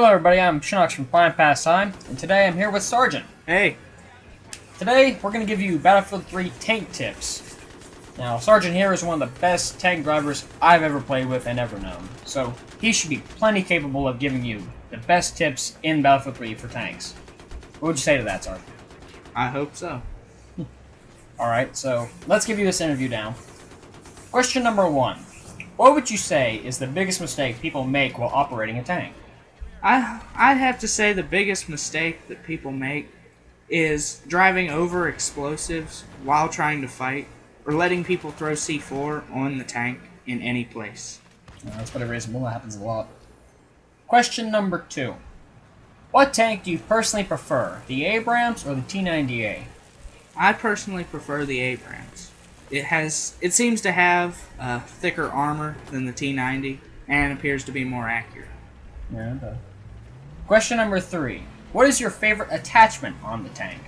Hello everybody, I'm Shinox from Pastime, and today I'm here with Sergeant. Hey. Today, we're going to give you Battlefield 3 tank tips. Now, Sergeant here is one of the best tank drivers I've ever played with and ever known, so he should be plenty capable of giving you the best tips in Battlefield 3 for tanks. What would you say to that, Sergeant? I hope so. Alright, so let's give you this interview now. Question number 1. What would you say is the biggest mistake people make while operating a tank? I'd have to say the biggest mistake that people make is driving over explosives while trying to fight, or letting people throw C4 on the tank in any place. That's pretty reasonable. That happens a lot. Question number 2. What tank do you personally prefer, the Abrams or the T-90A? I personally prefer the Abrams. It seems to have thicker armor than the T-90 and appears to be more accurate. Yeah, it does. Question number 3. What is your favorite attachment on the tank?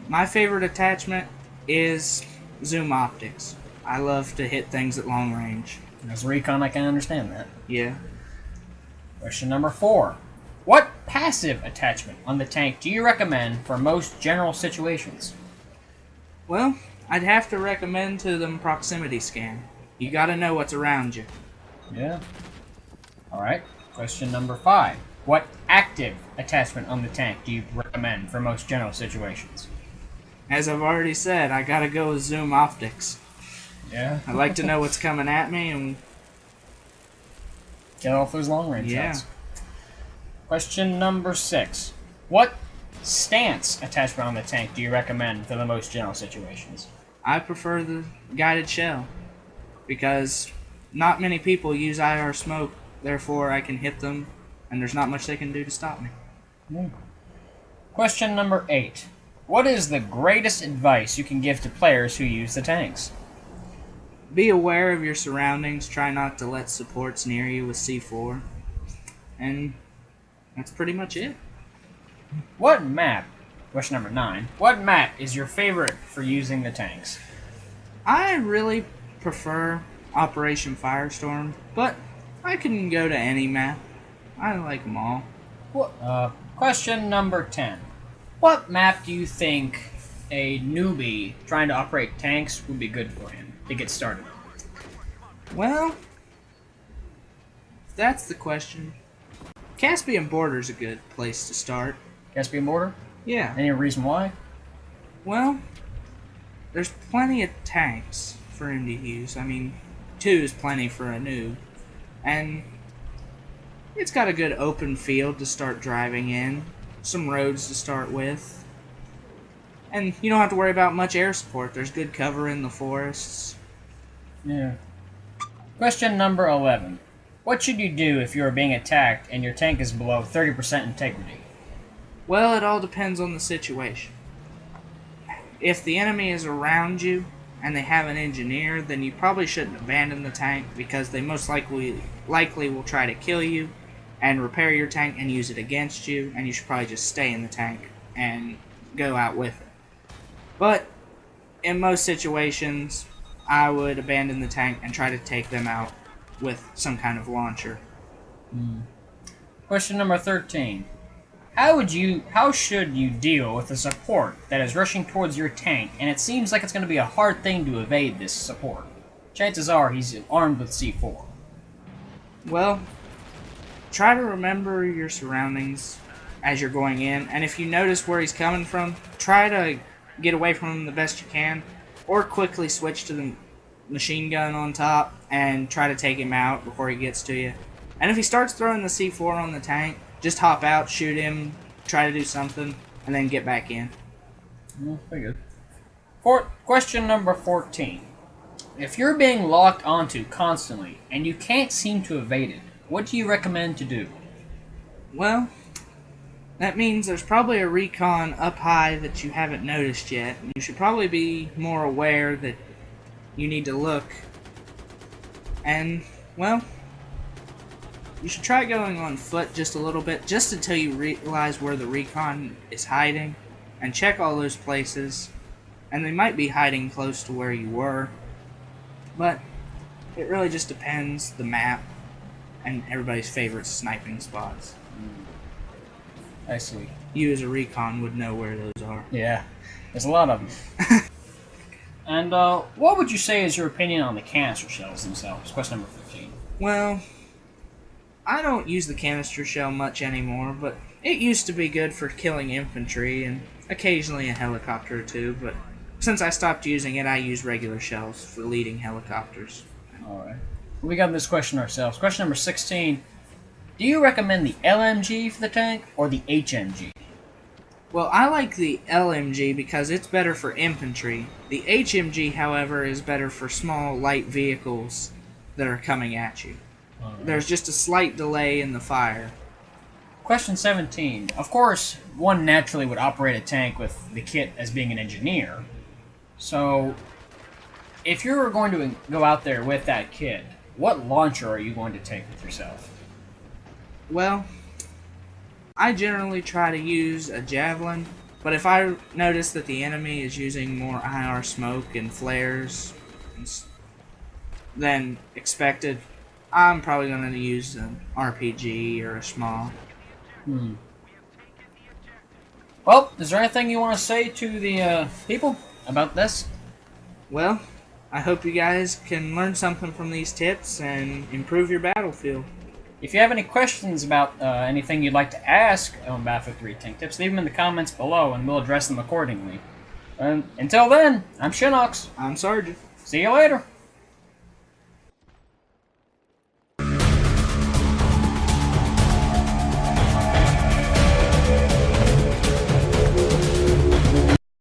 My favorite attachment is zoom optics. I love to hit things at long range. As a recon, I can understand that. Yeah. Question number 4. What passive attachment on the tank do you recommend for most general situations? Well, I'd have to recommend to them proximity scan. You gotta know what's around you. Yeah. Alright. Question number 5. What active attachment on the tank do you recommend for most general situations? As I've already said, I gotta go with zoom optics. Yeah. I like to know what's coming at me and get off those long range yeah. shots. Question number 6. What stance attachment on the tank do you recommend for the most general situations? I prefer the guided shell because not many people use IR smoke, therefore I can hit them and there's not much they can do to stop me. Question number 8. What is the greatest advice you can give to players who use the tanks? Be aware of your surroundings, try not to let supports near you with C4, and that's pretty much it. What map, question number 9, what map is your favorite for using the tanks? I really prefer Operation Firestorm, but I can go to any map. I like them all. Question number 10. What map do you think a newbie trying to operate tanks would be good for him to get started? Well, if that's the question. Caspian Border's a good place to start. Caspian Border? Yeah. Any reason why? Well, there's plenty of tanks for him to use. I mean, 2 is plenty for a noob. And it's got a good open field to start driving in. Some roads to start with. And you don't have to worry about much air support. There's good cover in the forests. Yeah. Question number 11. What should you do if you are being attacked and your tank is below 30% integrity? Well, it all depends on the situation. If the enemy is around you and they have an engineer, then you probably shouldn't abandon the tank because they most likely will try to kill you and repair your tank and use it against you, and you should probably just stay in the tank and go out with it. But in most situations, I would abandon the tank and try to take them out with some kind of launcher. Question number 13. How should you deal with a support that is rushing towards your tank and it seems like it's going to be a hard thing to evade this support? Chances are he's armed with C4. Well, try to remember your surroundings as you're going in, and if you notice where he's coming from, try to get away from him the best you can, or quickly switch to the machine gun on top and try to take him out before he gets to you. And if he starts throwing the C4 on the tank, just hop out, shoot him, try to do something, and then get back in. Pretty good. Question number 14. If you're being locked onto constantly and you can't seem to evade it, what do you recommend to do? Well, that means there's probably a recon up high that you haven't noticed yet. You should probably be more aware that you need to look. And, well, you should try going on foot just a little bit, just until you realize where the recon is hiding, and check all those places. And they might be hiding close to where you were, but it really just depends the map and everybody's favorite sniping spots. I see. You as a recon would know where those are. Yeah, there's a lot of them. And what would you say is your opinion on the canister shells themselves? Question number 15. Well, I don't use the canister shell much anymore, but it used to be good for killing infantry and occasionally a helicopter or two, but since I stopped using it, I use regular shells for leading helicopters. Alright. We got this question ourselves. Question number 16. Do you recommend the LMG for the tank or the HMG? Well, I like the LMG because it's better for infantry. The HMG, however, is better for small, light vehicles that are coming at you. Alright. There's just a slight delay in the fire. Question 17. Of course, one naturally would operate a tank with the kit as being an engineer. So, if you were going to go out there with that kit, what launcher are you going to take with yourself? Well, I generally try to use a javelin, but if I notice that the enemy is using more IR smoke and flares than expected, I'm probably going to use an RPG or a small. Well, is there anything you want to say to the people about this? Well, I hope you guys can learn something from these tips and improve your battlefield. If you have any questions about anything you'd like to ask on Battlefield 3 Tank Tips, leave them in the comments below and we'll address them accordingly. Until then, I'm Shinox. I'm Sergeant. See you later.